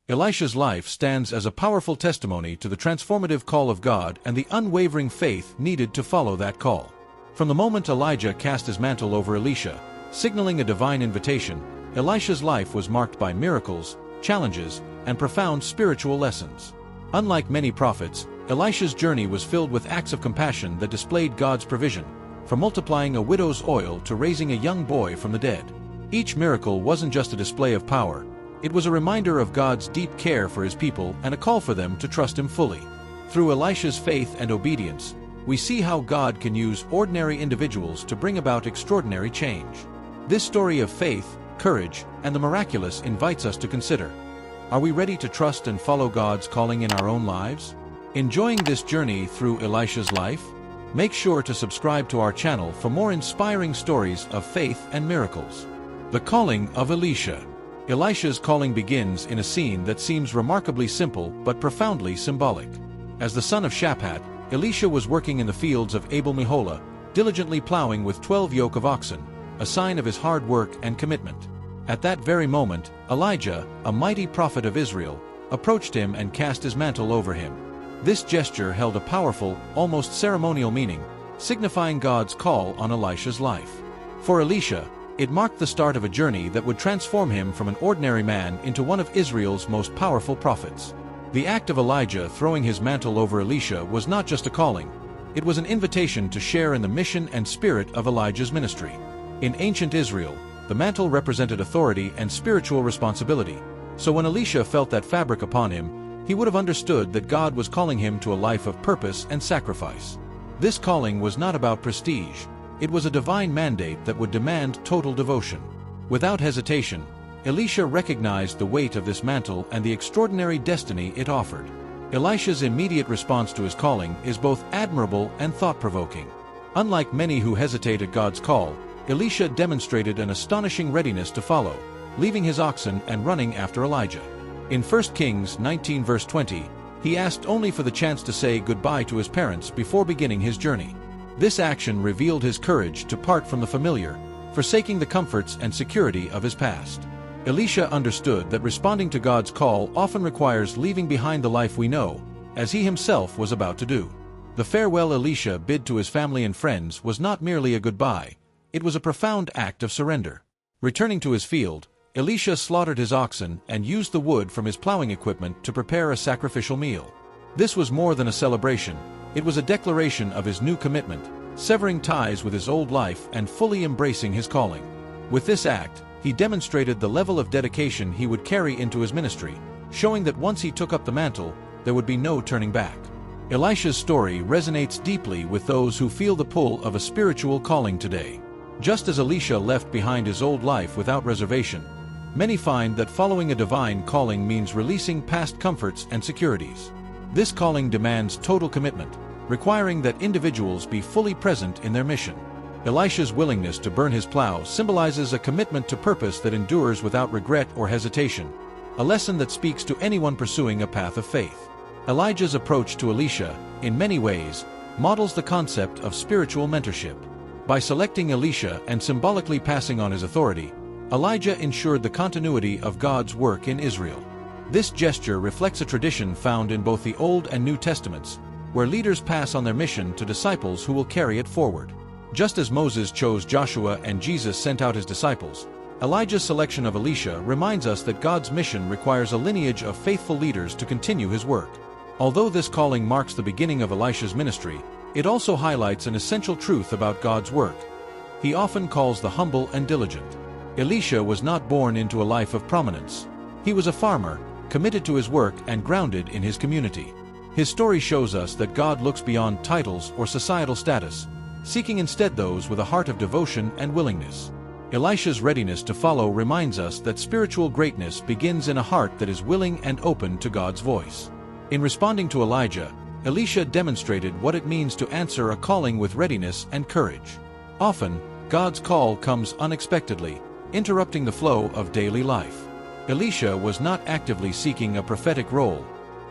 Elisha's life stands as a powerful testimony to the transformative call of God and the unwavering faith needed to follow that call. From the moment Elijah cast his mantle over Elisha, signaling a divine invitation, Elisha's life was marked by miracles, challenges, and profound spiritual lessons. Unlike many prophets, Elisha's journey was filled with acts of compassion that displayed God's provision, from multiplying a widow's oil to raising a young boy from the dead. Each miracle wasn't just a display of power, it was a reminder of God's deep care for his people and a call for them to trust him fully. Through Elisha's faith and obedience, we see how God can use ordinary individuals to bring about extraordinary change. This story of faith, courage, and the miraculous invites us to consider: are we ready to trust and follow God's calling in our own lives? Enjoying this journey through Elisha's life? Make sure to subscribe to our channel for more inspiring stories of faith and miracles. The calling of Elisha. Elisha's calling begins in a scene that seems remarkably simple but profoundly symbolic. As the son of Shaphat, Elisha was working in the fields of Abel-Meholah, diligently plowing with 12 yoke of oxen, a sign of his hard work and commitment. At that very moment, Elijah, a mighty prophet of Israel, approached him and cast his mantle over him. This gesture held a powerful, almost ceremonial meaning, signifying God's call on Elisha's life. For Elisha, it marked the start of a journey that would transform him from an ordinary man into one of Israel's most powerful prophets. The act of Elijah throwing his mantle over Elisha was not just a calling, it was an invitation to share in the mission and spirit of Elijah's ministry. In ancient Israel, the mantle represented authority and spiritual responsibility, so when Elisha felt that fabric upon him, he would have understood that God was calling him to a life of purpose and sacrifice. This calling was not about prestige. It was a divine mandate that would demand total devotion. Without hesitation, Elisha recognized the weight of this mantle and the extraordinary destiny it offered. Elisha's immediate response to his calling is both admirable and thought-provoking. Unlike many who hesitate at God's call, Elisha demonstrated an astonishing readiness to follow, leaving his oxen and running after Elijah. In 1 Kings 19 verse 20, he asked only for the chance to say goodbye to his parents before beginning his journey. This action revealed his courage to part from the familiar, forsaking the comforts and security of his past. Elisha understood that responding to God's call often requires leaving behind the life we know, as he himself was about to do. The farewell Elisha bid to his family and friends was not merely a goodbye, it was a profound act of surrender. Returning to his field, Elisha slaughtered his oxen and used the wood from his plowing equipment to prepare a sacrificial meal. This was more than a celebration, it was a declaration of his new commitment, severing ties with his old life and fully embracing his calling. With this act, he demonstrated the level of dedication he would carry into his ministry, showing that once he took up the mantle, there would be no turning back. Elisha's story resonates deeply with those who feel the pull of a spiritual calling today. Just as Elisha left behind his old life without reservation, many find that following a divine calling means releasing past comforts and securities. This calling demands total commitment, requiring that individuals be fully present in their mission. Elisha's willingness to burn his plow symbolizes a commitment to purpose that endures without regret or hesitation, a lesson that speaks to anyone pursuing a path of faith. Elijah's approach to Elisha, in many ways, models the concept of spiritual mentorship. By selecting Elisha and symbolically passing on his authority, Elijah ensured the continuity of God's work in Israel. This gesture reflects a tradition found in both the Old and New Testaments, where leaders pass on their mission to disciples who will carry it forward. Just as Moses chose Joshua and Jesus sent out his disciples, Elijah's selection of Elisha reminds us that God's mission requires a lineage of faithful leaders to continue his work. Although this calling marks the beginning of Elisha's ministry, it also highlights an essential truth about God's work. He often calls the humble and diligent. Elisha was not born into a life of prominence. He was a farmer, committed to his work and grounded in his community. His story shows us that God looks beyond titles or societal status, seeking instead those with a heart of devotion and willingness. Elisha's readiness to follow reminds us that spiritual greatness begins in a heart that is willing and open to God's voice. In responding to Elijah, Elisha demonstrated what it means to answer a calling with readiness and courage. Often, God's call comes unexpectedly, interrupting the flow of daily life. Elisha was not actively seeking a prophetic role.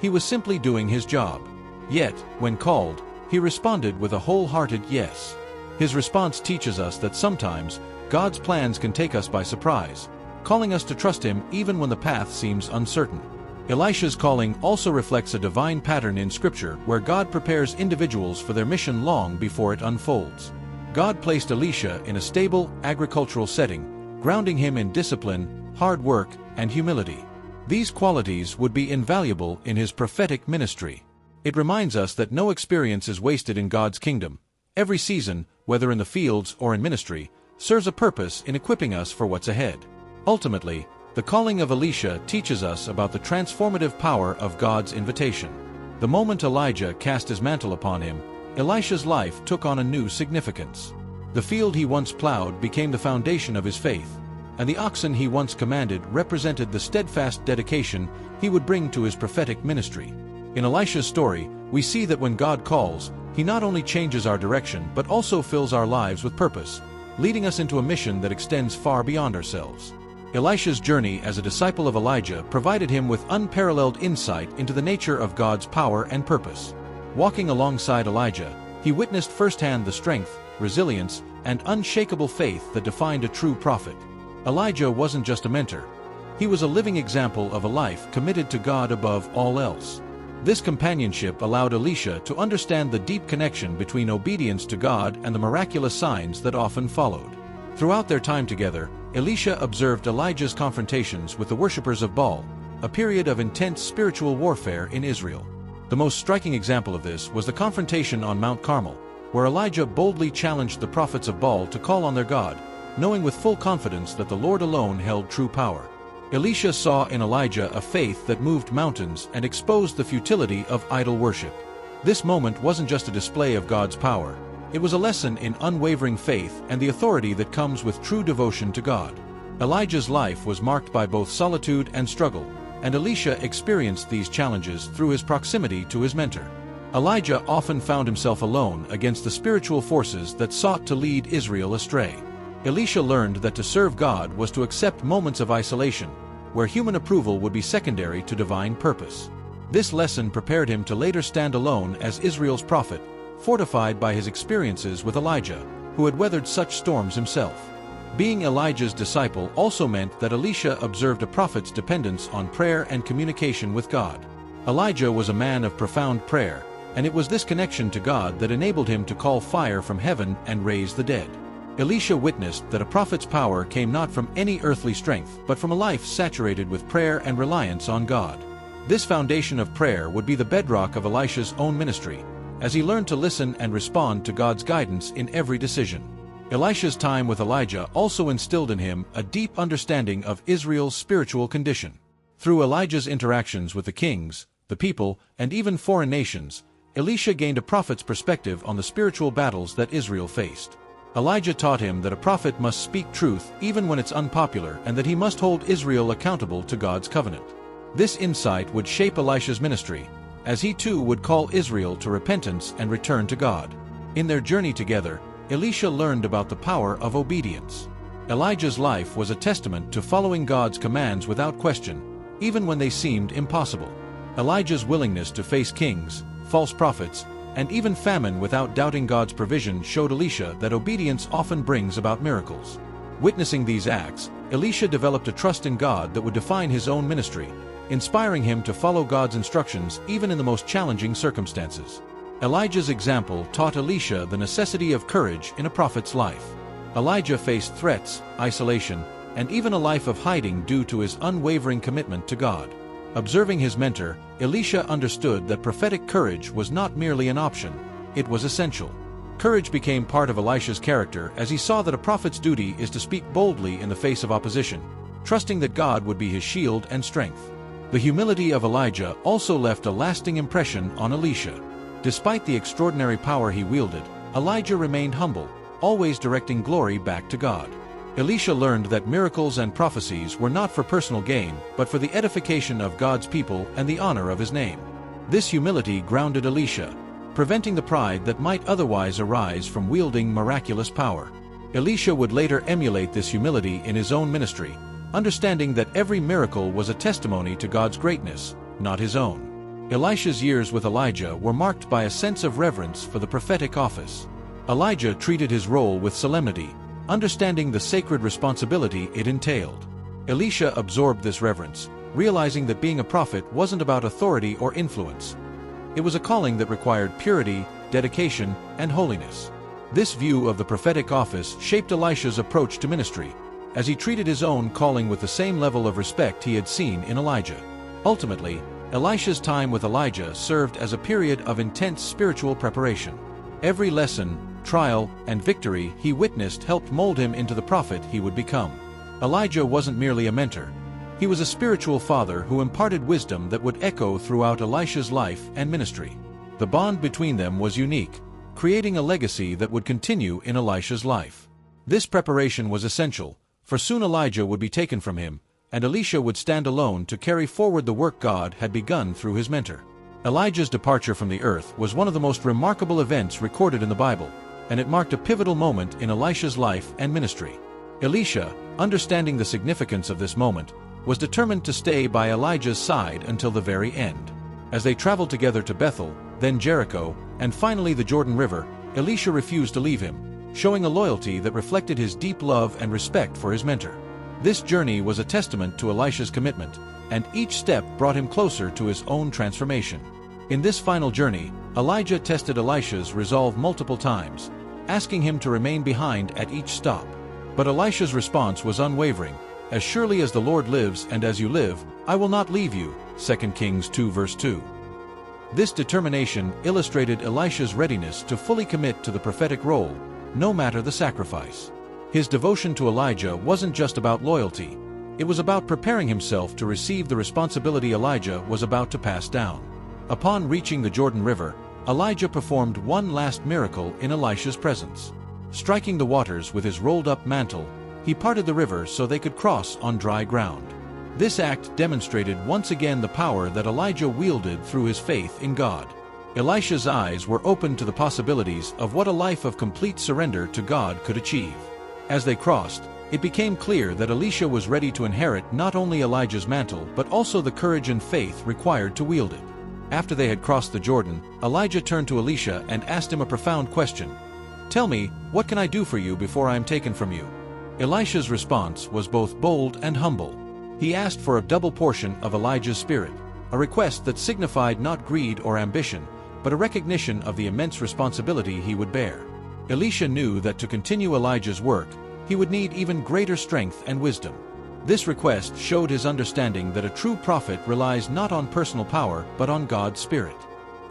He was simply doing his job. Yet, when called, he responded with a wholehearted yes. His response teaches us that sometimes, God's plans can take us by surprise, calling us to trust Him even when the path seems uncertain. Elisha's calling also reflects a divine pattern in Scripture where God prepares individuals for their mission long before it unfolds. God placed Elisha in a stable, agricultural setting, grounding him in discipline, hard work, and humility. These qualities would be invaluable in his prophetic ministry. It reminds us that no experience is wasted in God's kingdom. Every season, whether in the fields or in ministry, serves a purpose in equipping us for what's ahead. Ultimately, the calling of Elisha teaches us about the transformative power of God's invitation. The moment Elijah cast his mantle upon him, Elisha's life took on a new significance. The field he once plowed became the foundation of his faith, and the oxen he once commanded represented the steadfast dedication he would bring to his prophetic ministry. In Elisha's story, we see that when God calls, he not only changes our direction but also fills our lives with purpose, leading us into a mission that extends far beyond ourselves. Elisha's journey as a disciple of Elijah provided him with unparalleled insight into the nature of God's power and purpose. Walking alongside Elijah, he witnessed firsthand the strength, resilience, and unshakable faith that defined a true prophet. Elijah wasn't just a mentor. He was a living example of a life committed to God above all else. This companionship allowed Elisha to understand the deep connection between obedience to God and the miraculous signs that often followed. Throughout their time together, Elisha observed Elijah's confrontations with the worshippers of Baal, a period of intense spiritual warfare in Israel. The most striking example of this was the confrontation on Mount Carmel, where Elijah boldly challenged the prophets of Baal to call on their God, knowing with full confidence that the Lord alone held true power. Elisha saw in Elijah a faith that moved mountains and exposed the futility of idol worship. This moment wasn't just a display of God's power. It was a lesson in unwavering faith and the authority that comes with true devotion to God. Elijah's life was marked by both solitude and struggle, and Elisha experienced these challenges through his proximity to his mentor. Elijah often found himself alone against the spiritual forces that sought to lead Israel astray. Elisha learned that to serve God was to accept moments of isolation, where human approval would be secondary to divine purpose. This lesson prepared him to later stand alone as Israel's prophet, fortified by his experiences with Elijah, who had weathered such storms himself. Being Elijah's disciple also meant that Elisha observed a prophet's dependence on prayer and communication with God. Elijah was a man of profound prayer, and it was this connection to God that enabled him to call fire from heaven and raise the dead. Elisha witnessed that a prophet's power came not from any earthly strength but from a life saturated with prayer and reliance on God. This foundation of prayer would be the bedrock of Elisha's own ministry, as he learned to listen and respond to God's guidance in every decision. Elisha's time with Elijah also instilled in him a deep understanding of Israel's spiritual condition. Through Elijah's interactions with the kings, the people, and even foreign nations, Elisha gained a prophet's perspective on the spiritual battles that Israel faced. Elijah taught him that a prophet must speak truth even when it's unpopular and that he must hold Israel accountable to God's covenant. This insight would shape Elisha's ministry, as he too would call Israel to repentance and return to God. In their journey together, Elisha learned about the power of obedience. Elijah's life was a testament to following God's commands without question, even when they seemed impossible. Elijah's willingness to face kings, false prophets, and even famine without doubting God's provision showed Elisha that obedience often brings about miracles. Witnessing these acts, Elisha developed a trust in God that would define his own ministry, inspiring him to follow God's instructions even in the most challenging circumstances. Elijah's example taught Elisha the necessity of courage in a prophet's life. Elijah faced threats, isolation, and even a life of hiding due to his unwavering commitment to God. Observing his mentor, Elisha understood that prophetic courage was not merely an option, it was essential. Courage became part of Elisha's character as he saw that a prophet's duty is to speak boldly in the face of opposition, trusting that God would be his shield and strength. The humility of Elijah also left a lasting impression on Elisha. Despite the extraordinary power he wielded, Elijah remained humble, always directing glory back to God. Elisha learned that miracles and prophecies were not for personal gain, but for the edification of God's people and the honor of his name. This humility grounded Elisha, preventing the pride that might otherwise arise from wielding miraculous power. Elisha would later emulate this humility in his own ministry, understanding that every miracle was a testimony to God's greatness, not his own. Elisha's years with Elijah were marked by a sense of reverence for the prophetic office. Elijah treated his role with solemnity, understanding the sacred responsibility it entailed. Elisha absorbed this reverence, realizing that being a prophet wasn't about authority or influence. It was a calling that required purity, dedication, and holiness. This view of the prophetic office shaped Elisha's approach to ministry, as he treated his own calling with the same level of respect he had seen in Elijah. Ultimately, Elisha's time with Elijah served as a period of intense spiritual preparation. Every lesson, trial, and victory he witnessed helped mold him into the prophet he would become. Elijah wasn't merely a mentor. He was a spiritual father who imparted wisdom that would echo throughout Elisha's life and ministry. The bond between them was unique, creating a legacy that would continue in Elisha's life. This preparation was essential, for soon Elijah would be taken from him, and Elisha would stand alone to carry forward the work God had begun through his mentor. Elijah's departure from the earth was one of the most remarkable events recorded in the Bible, and it marked a pivotal moment in Elisha's life and ministry. Elisha, understanding the significance of this moment, was determined to stay by Elijah's side until the very end. As they traveled together to Bethel, then Jericho, and finally the Jordan River, Elisha refused to leave him, showing a loyalty that reflected his deep love and respect for his mentor. This journey was a testament to Elisha's commitment, and each step brought him closer to his own transformation. In this final journey, Elijah tested Elisha's resolve multiple times, asking him to remain behind at each stop. But Elisha's response was unwavering. "As surely as the Lord lives and as you live, I will not leave you." 2 Kings 2 verse 2. This determination illustrated Elisha's readiness to fully commit to the prophetic role, no matter the sacrifice. His devotion to Elijah wasn't just about loyalty. It was about preparing himself to receive the responsibility Elijah was about to pass down. Upon reaching the Jordan River, Elijah performed one last miracle in Elisha's presence. Striking the waters with his rolled-up mantle, he parted the river so they could cross on dry ground. This act demonstrated once again the power that Elijah wielded through his faith in God. Elisha's eyes were opened to the possibilities of what a life of complete surrender to God could achieve. As they crossed, it became clear that Elisha was ready to inherit not only Elijah's mantle but also the courage and faith required to wield it. After they had crossed the Jordan, Elijah turned to Elisha and asked him a profound question. "Tell me, what can I do for you before I am taken from you?" Elisha's response was both bold and humble. He asked for a double portion of Elijah's spirit, a request that signified not greed or ambition, but a recognition of the immense responsibility he would bear. Elisha knew that to continue Elijah's work, he would need even greater strength and wisdom. This request showed his understanding that a true prophet relies not on personal power but on God's Spirit.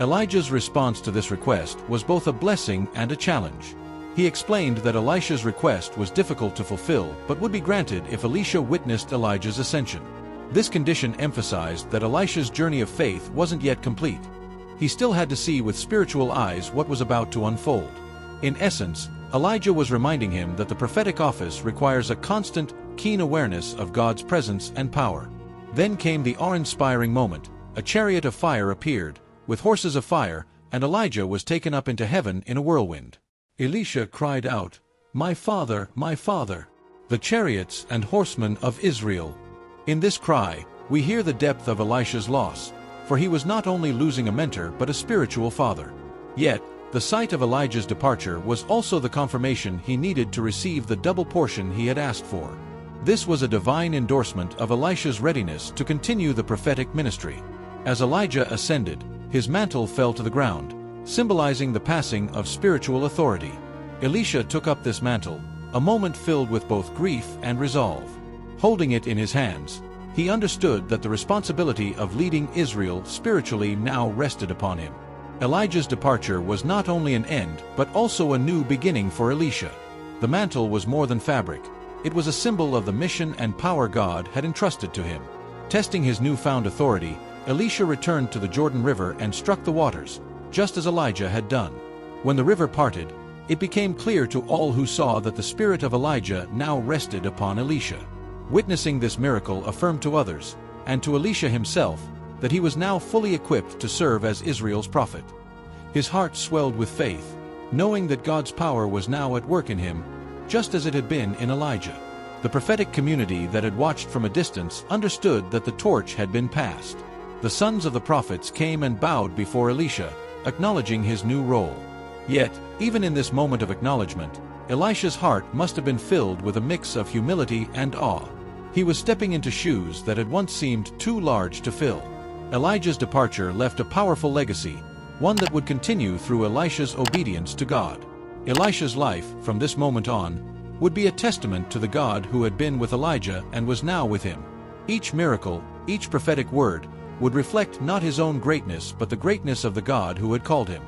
Elijah's response to this request was both a blessing and a challenge. He explained that Elisha's request was difficult to fulfill but would be granted if Elisha witnessed Elijah's ascension. This condition emphasized that Elisha's journey of faith wasn't yet complete. He still had to see with spiritual eyes what was about to unfold. In essence, Elijah was reminding him that the prophetic office requires a constant, keen awareness of God's presence and power. Then came the awe-inspiring moment. A chariot of fire appeared, with horses of fire, and Elijah was taken up into heaven in a whirlwind. Elisha cried out, my father, the chariots and horsemen of Israel." In this cry, we hear the depth of Elisha's loss, for he was not only losing a mentor but a spiritual father. Yet, the sight of Elijah's departure was also the confirmation he needed to receive the double portion he had asked for. This was a divine endorsement of Elisha's readiness to continue the prophetic ministry. As Elijah ascended, his mantle fell to the ground, symbolizing the passing of spiritual authority. Elisha took up this mantle, a moment filled with both grief and resolve. Holding it in his hands, he understood that the responsibility of leading Israel spiritually now rested upon him. Elijah's departure was not only an end but also a new beginning for Elisha. The mantle was more than fabric. It was a symbol of the mission and power God had entrusted to him. Testing his newfound authority, Elisha returned to the Jordan River and struck the waters, just as Elijah had done. When the river parted, it became clear to all who saw that the spirit of Elijah now rested upon Elisha. Witnessing this miracle affirmed to others, and to Elisha himself, that he was now fully equipped to serve as Israel's prophet. His heart swelled with faith, knowing that God's power was now at work in him, just as it had been in Elijah. The prophetic community that had watched from a distance understood that the torch had been passed. The sons of the prophets came and bowed before Elisha, acknowledging his new role. Yet, even in this moment of acknowledgement, Elisha's heart must have been filled with a mix of humility and awe. He was stepping into shoes that had once seemed too large to fill. Elijah's departure left a powerful legacy, one that would continue through Elisha's obedience to God. Elisha's life, from this moment on, would be a testament to the God who had been with Elijah and was now with him. Each miracle, each prophetic word, would reflect not his own greatness but the greatness of the God who had called him.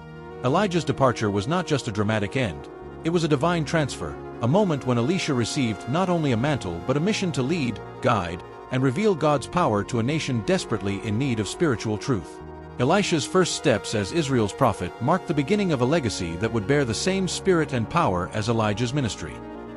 Elijah's departure was not just a dramatic end. It was a divine transfer, a moment when Elisha received not only a mantle but a mission to lead, guide, and reveal God's power to a nation desperately in need of spiritual truth. Elisha's first steps as Israel's prophet marked the beginning of a legacy that would bear the same spirit and power as Elijah's ministry.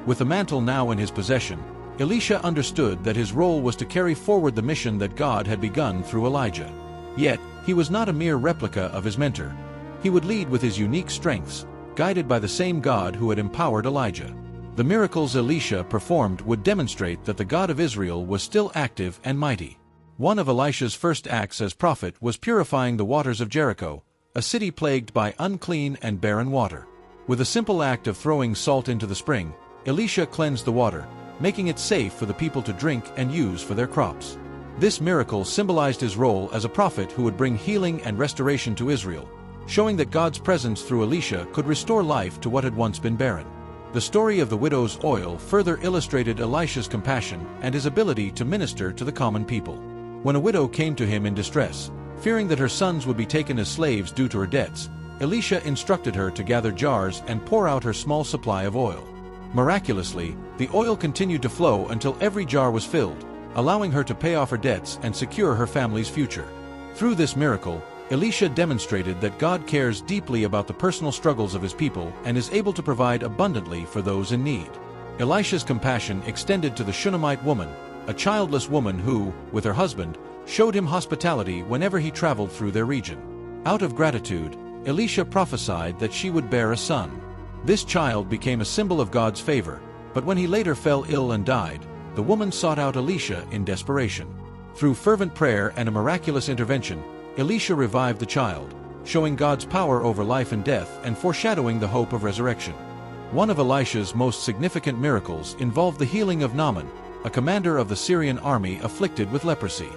With the mantle now in his possession, Elisha understood that his role was to carry forward the mission that God had begun through Elijah. Yet, he was not a mere replica of his mentor. He would lead with his unique strengths, guided by the same God who had empowered Elijah. The miracles Elisha performed would demonstrate that the God of Israel was still active and mighty. One of Elisha's first acts as prophet was purifying the waters of Jericho, a city plagued by unclean and barren water. With a simple act of throwing salt into the spring, Elisha cleansed the water, making it safe for the people to drink and use for their crops. This miracle symbolized his role as a prophet who would bring healing and restoration to Israel, showing that God's presence through Elisha could restore life to what had once been barren. The story of the widow's oil further illustrated Elisha's compassion and his ability to minister to the common people. When a widow came to him in distress, fearing that her sons would be taken as slaves due to her debts, Elisha instructed her to gather jars and pour out her small supply of oil. Miraculously, the oil continued to flow until every jar was filled, allowing her to pay off her debts and secure her family's future. Through this miracle, Elisha demonstrated that God cares deeply about the personal struggles of his people and is able to provide abundantly for those in need. Elisha's compassion extended to the Shunammite woman, a childless woman who, with her husband, showed him hospitality whenever he traveled through their region. Out of gratitude, Elisha prophesied that she would bear a son. This child became a symbol of God's favor, but when he later fell ill and died, the woman sought out Elisha in desperation. Through fervent prayer and a miraculous intervention, Elisha revived the child, showing God's power over life and death and foreshadowing the hope of resurrection. One of Elisha's most significant miracles involved the healing of Naaman, a commander of the Syrian army afflicted with leprosy.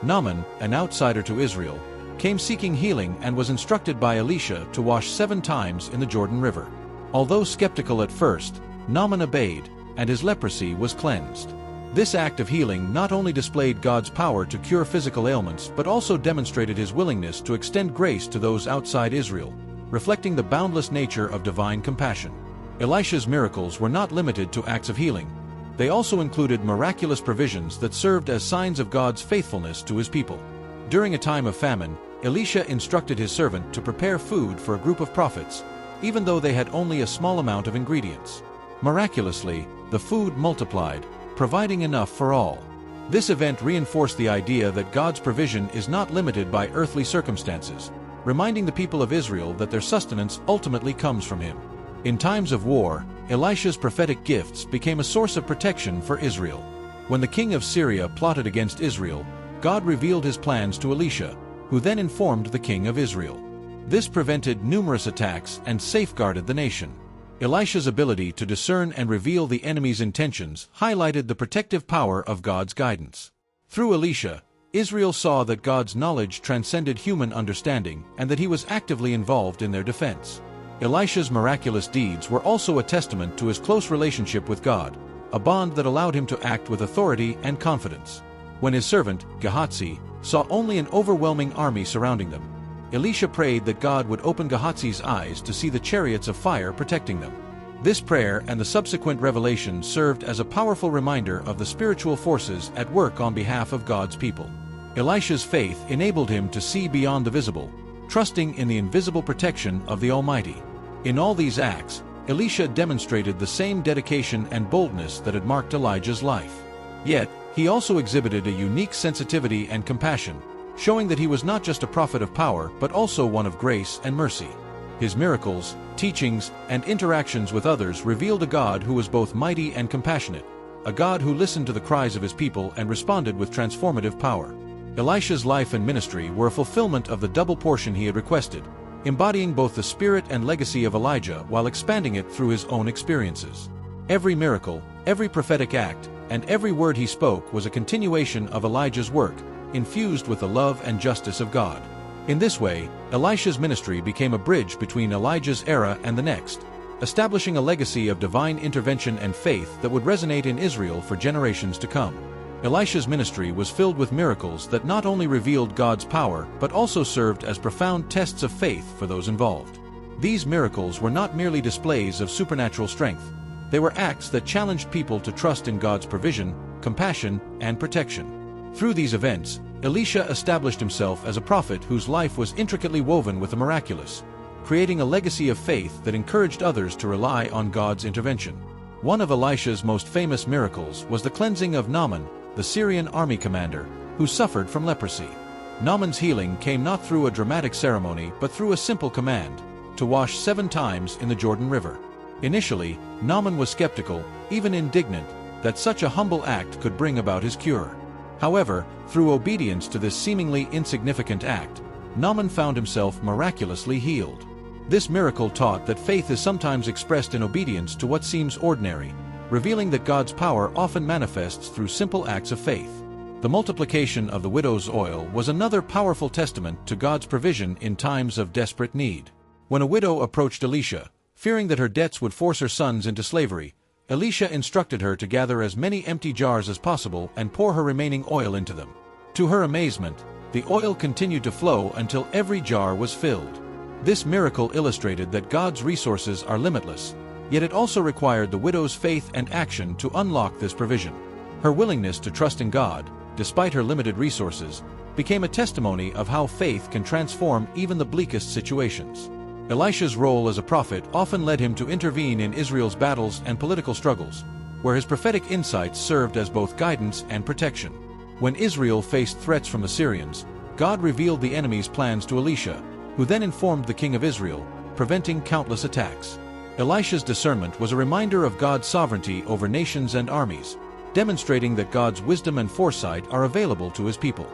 Naaman, an outsider to Israel, came seeking healing and was instructed by Elisha to wash 7 times in the Jordan River. Although skeptical at first, Naaman obeyed, and his leprosy was cleansed. This act of healing not only displayed God's power to cure physical ailments but also demonstrated his willingness to extend grace to those outside Israel, reflecting the boundless nature of divine compassion. Elisha's miracles were not limited to acts of healing. They also included miraculous provisions that served as signs of God's faithfulness to his people. During a time of famine, Elisha instructed his servant to prepare food for a group of prophets, even though they had only a small amount of ingredients. Miraculously, the food multiplied, providing enough for all. This event reinforced the idea that God's provision is not limited by earthly circumstances, reminding the people of Israel that their sustenance ultimately comes from him. In times of war, Elisha's prophetic gifts became a source of protection for Israel. When the king of Syria plotted against Israel, God revealed his plans to Elisha, who then informed the king of Israel. This prevented numerous attacks and safeguarded the nation. Elisha's ability to discern and reveal the enemy's intentions highlighted the protective power of God's guidance. Through Elisha, Israel saw that God's knowledge transcended human understanding and that he was actively involved in their defense. Elisha's miraculous deeds were also a testament to his close relationship with God, a bond that allowed him to act with authority and confidence. When his servant, Gehazi, saw only an overwhelming army surrounding them, Elisha prayed that God would open Gehazi's eyes to see the chariots of fire protecting them. This prayer and the subsequent revelation served as a powerful reminder of the spiritual forces at work on behalf of God's people. Elisha's faith enabled him to see beyond the visible, trusting in the invisible protection of the Almighty. In all these acts, Elisha demonstrated the same dedication and boldness that had marked Elijah's life. Yet, he also exhibited a unique sensitivity and compassion, showing that he was not just a prophet of power but also one of grace and mercy. His miracles, teachings, and interactions with others revealed a God who was both mighty and compassionate, a God who listened to the cries of his people and responded with transformative power. Elisha's life and ministry were a fulfillment of the double portion he had requested, embodying both the spirit and legacy of Elijah while expanding it through his own experiences. Every miracle, every prophetic act, and every word he spoke was a continuation of Elijah's work, infused with the love and justice of God. In this way, Elisha's ministry became a bridge between Elijah's era and the next, establishing a legacy of divine intervention and faith that would resonate in Israel for generations to come. Elisha's ministry was filled with miracles that not only revealed God's power but also served as profound tests of faith for those involved. These miracles were not merely displays of supernatural strength. They were acts that challenged people to trust in God's provision, compassion, and protection. Through these events, Elisha established himself as a prophet whose life was intricately woven with the miraculous, creating a legacy of faith that encouraged others to rely on God's intervention. One of Elisha's most famous miracles was the cleansing of Naaman, the Syrian army commander, who suffered from leprosy. Naaman's healing came not through a dramatic ceremony but through a simple command: to wash 7 times in the Jordan River. Initially, Naaman was skeptical, even indignant, that such a humble act could bring about his cure. However, through obedience to this seemingly insignificant act, Naaman found himself miraculously healed. This miracle taught that faith is sometimes expressed in obedience to what seems ordinary, revealing that God's power often manifests through simple acts of faith. The multiplication of the widow's oil was another powerful testament to God's provision in times of desperate need. When a widow approached Elisha, fearing that her debts would force her sons into slavery, Elisha instructed her to gather as many empty jars as possible and pour her remaining oil into them. To her amazement, the oil continued to flow until every jar was filled. This miracle illustrated that God's resources are limitless, yet it also required the widow's faith and action to unlock this provision. Her willingness to trust in God, despite her limited resources, became a testimony of how faith can transform even the bleakest situations. Elisha's role as a prophet often led him to intervene in Israel's battles and political struggles, where his prophetic insights served as both guidance and protection. When Israel faced threats from the Syrians, God revealed the enemy's plans to Elisha, who then informed the king of Israel, preventing countless attacks. Elisha's discernment was a reminder of God's sovereignty over nations and armies, demonstrating that God's wisdom and foresight are available to his people.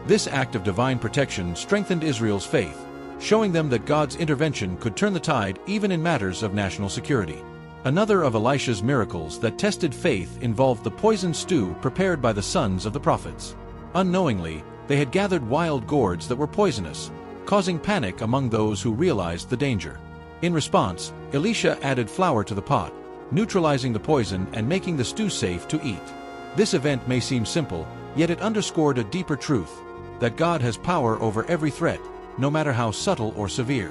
This act of divine protection strengthened Israel's faith, showing them that God's intervention could turn the tide even in matters of national security. Another of Elisha's miracles that tested faith involved the poisoned stew prepared by the sons of the prophets. Unknowingly, they had gathered wild gourds that were poisonous, causing panic among those who realized the danger. In response, Elisha added flour to the pot, neutralizing the poison and making the stew safe to eat. This event may seem simple, yet it underscored a deeper truth: that God has power over every threat, no matter how subtle or severe.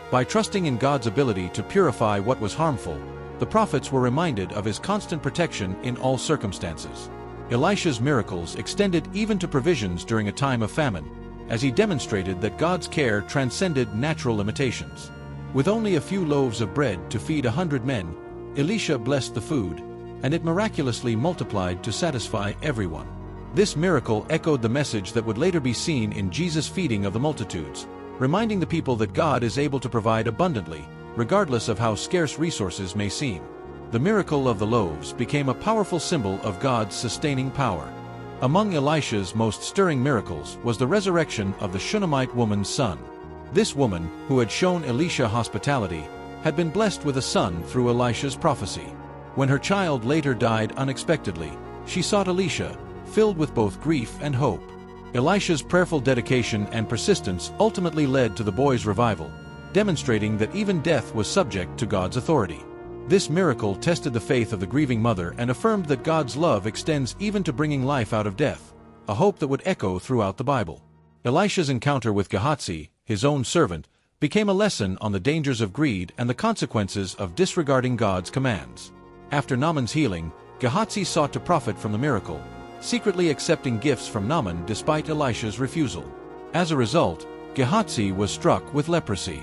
By trusting in God's ability to purify what was harmful, the prophets were reminded of his constant protection in all circumstances. Elisha's miracles extended even to provisions during a time of famine, as he demonstrated that God's care transcended natural limitations. With only a few loaves of bread to feed 100 men, Elisha blessed the food, and it miraculously multiplied to satisfy everyone. This miracle echoed the message that would later be seen in Jesus' feeding of the multitudes, reminding the people that God is able to provide abundantly, regardless of how scarce resources may seem. The miracle of the loaves became a powerful symbol of God's sustaining power. Among Elisha's most stirring miracles was the resurrection of the Shunammite woman's son. This woman, who had shown Elisha hospitality, had been blessed with a son through Elisha's prophecy. When her child later died unexpectedly, she sought Elisha, filled with both grief and hope. Elisha's prayerful dedication and persistence ultimately led to the boy's revival, demonstrating that even death was subject to God's authority. This miracle tested the faith of the grieving mother and affirmed that God's love extends even to bringing life out of death, a hope that would echo throughout the Bible. Elisha's encounter with Gehazi, his own servant, became a lesson on the dangers of greed and the consequences of disregarding God's commands. After Naaman's healing, Gehazi sought to profit from the miracle, secretly accepting gifts from Naaman despite Elisha's refusal. As a result, Gehazi was struck with leprosy.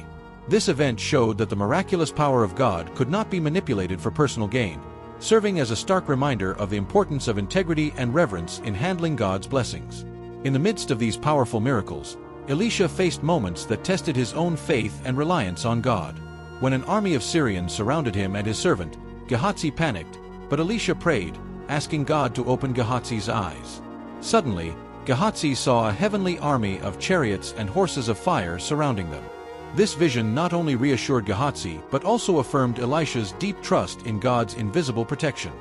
This event showed that the miraculous power of God could not be manipulated for personal gain, serving as a stark reminder of the importance of integrity and reverence in handling God's blessings. In the midst of these powerful miracles, Elisha faced moments that tested his own faith and reliance on God. When an army of Syrians surrounded him and his servant, Gehazi panicked, but Elisha prayed, asking God to open Gehazi's eyes. Suddenly, Gehazi saw a heavenly army of chariots and horses of fire surrounding them. This vision not only reassured Gehazi but also affirmed Elisha's deep trust in God's invisible protection.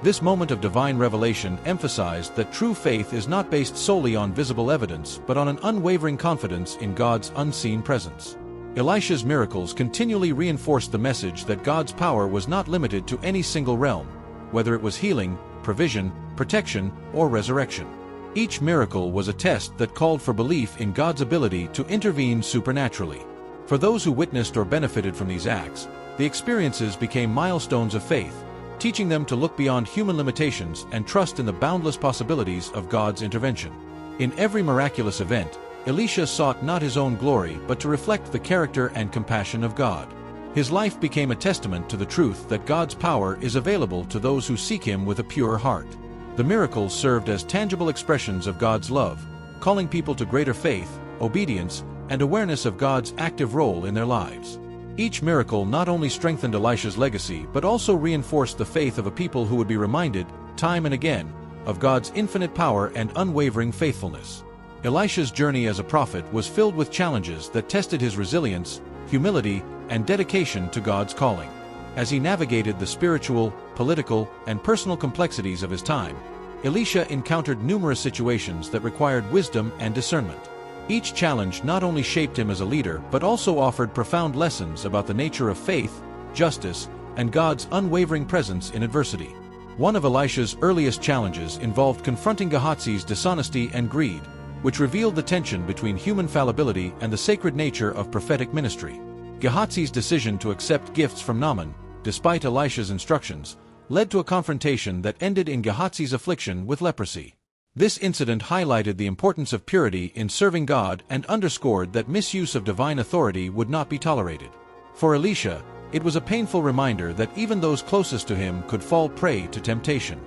This moment of divine revelation emphasized that true faith is not based solely on visible evidence but on an unwavering confidence in God's unseen presence. Elisha's miracles continually reinforced the message that God's power was not limited to any single realm, whether it was healing, provision, protection, or resurrection. Each miracle was a test that called for belief in God's ability to intervene supernaturally. For those who witnessed or benefited from these acts, the experiences became milestones of faith, teaching them to look beyond human limitations and trust in the boundless possibilities of God's intervention. In every miraculous event, Elisha sought not his own glory but to reflect the character and compassion of God. His life became a testament to the truth that God's power is available to those who seek Him with a pure heart. The miracles served as tangible expressions of God's love, calling people to greater faith, obedience, and awareness of God's active role in their lives. Each miracle not only strengthened Elisha's legacy but also reinforced the faith of a people who would be reminded, time and again, of God's infinite power and unwavering faithfulness. Elisha's journey as a prophet was filled with challenges that tested his resilience, humility, and dedication to God's calling. As he navigated the spiritual, political, and personal complexities of his time, Elisha encountered numerous situations that required wisdom and discernment. Each challenge not only shaped him as a leader but also offered profound lessons about the nature of faith, justice, and God's unwavering presence in adversity. One of Elisha's earliest challenges involved confronting Gehazi's dishonesty and greed, which revealed the tension between human fallibility and the sacred nature of prophetic ministry. Gehazi's decision to accept gifts from Naaman, despite Elisha's instructions, led to a confrontation that ended in Gehazi's affliction with leprosy. This incident highlighted the importance of purity in serving God and underscored that misuse of divine authority would not be tolerated. For Elisha, it was a painful reminder that even those closest to him could fall prey to temptation.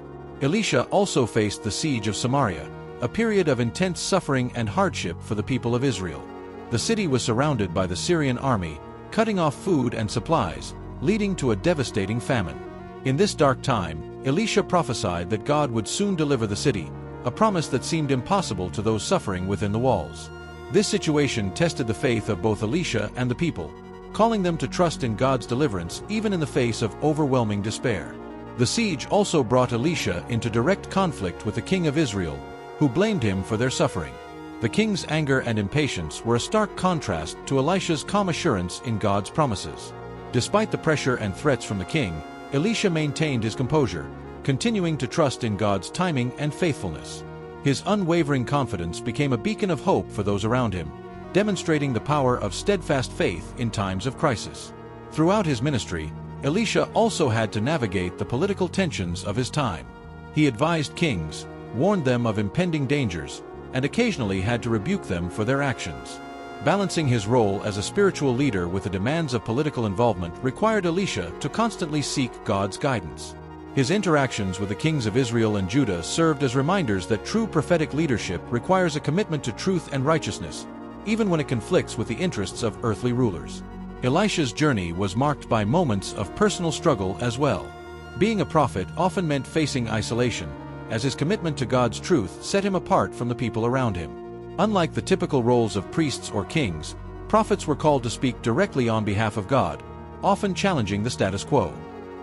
Elisha also faced the siege of Samaria, a period of intense suffering and hardship for the people of Israel. The city was surrounded by the Syrian army, cutting off food and supplies, leading to a devastating famine. In this dark time, Elisha prophesied that God would soon deliver the city, a promise that seemed impossible to those suffering within the walls. This situation tested the faith of both Elisha and the people, calling them to trust in God's deliverance even in the face of overwhelming despair. The siege also brought Elisha into direct conflict with the king of Israel, who blamed him for their suffering. The king's anger and impatience were a stark contrast to Elisha's calm assurance in God's promises. Despite the pressure and threats from the king, Elisha maintained his composure, continuing to trust in God's timing and faithfulness. His unwavering confidence became a beacon of hope for those around him, demonstrating the power of steadfast faith in times of crisis. Throughout his ministry, Elisha also had to navigate the political tensions of his time. He advised kings, warned them of impending dangers, and occasionally had to rebuke them for their actions. Balancing his role as a spiritual leader with the demands of political involvement required Elisha to constantly seek God's guidance. His interactions with the kings of Israel and Judah served as reminders that true prophetic leadership requires a commitment to truth and righteousness, even when it conflicts with the interests of earthly rulers. Elisha's journey was marked by moments of personal struggle as well. Being a prophet often meant facing isolation, as his commitment to God's truth set him apart from the people around him. Unlike the typical roles of priests or kings, prophets were called to speak directly on behalf of God, often challenging the status quo.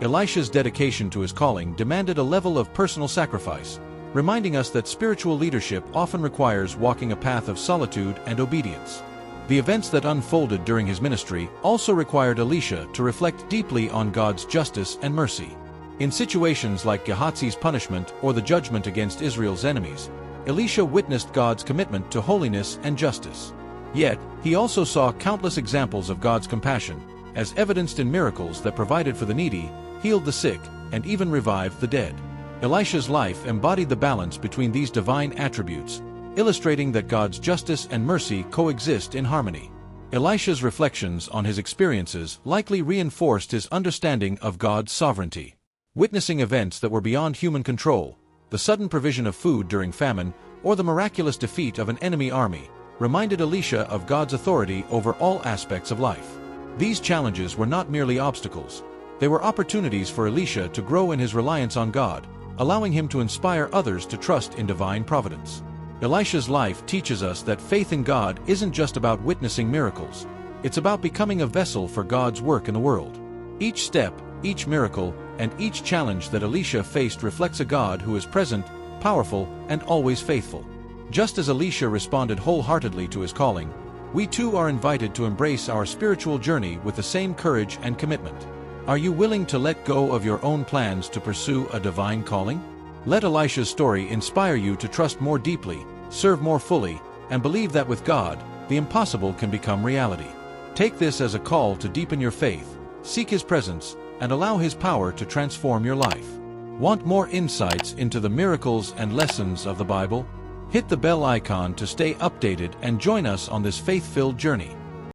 Elisha's dedication to his calling demanded a level of personal sacrifice, reminding us that spiritual leadership often requires walking a path of solitude and obedience. The events that unfolded during his ministry also required Elisha to reflect deeply on God's justice and mercy. In situations like Gehazi's punishment or the judgment against Israel's enemies, Elisha witnessed God's commitment to holiness and justice. Yet, he also saw countless examples of God's compassion, as evidenced in miracles that provided for the needy, healed the sick, and even revived the dead. Elisha's life embodied the balance between these divine attributes, illustrating that God's justice and mercy coexist in harmony. Elisha's reflections on his experiences likely reinforced his understanding of God's sovereignty. Witnessing events that were beyond human control, the sudden provision of food during famine, or the miraculous defeat of an enemy army, reminded Elisha of God's authority over all aspects of life. These challenges were not merely obstacles. They were opportunities for Elisha to grow in his reliance on God, allowing him to inspire others to trust in divine providence. Elisha's life teaches us that faith in God isn't just about witnessing miracles. It's about becoming a vessel for God's work in the world. Each step, each miracle, and each challenge that Elisha faced reflects a God who is present, powerful, and always faithful. Just as Elisha responded wholeheartedly to his calling, we too are invited to embrace our spiritual journey with the same courage and commitment. Are you willing to let go of your own plans to pursue a divine calling? Let Elisha's story inspire you to trust more deeply, serve more fully, and believe that with God, the impossible can become reality. Take this as a call to deepen your faith, seek His presence, and allow His power to transform your life. Want more insights into the miracles and lessons of the Bible? Hit the bell icon to stay updated and join us on this faith-filled journey.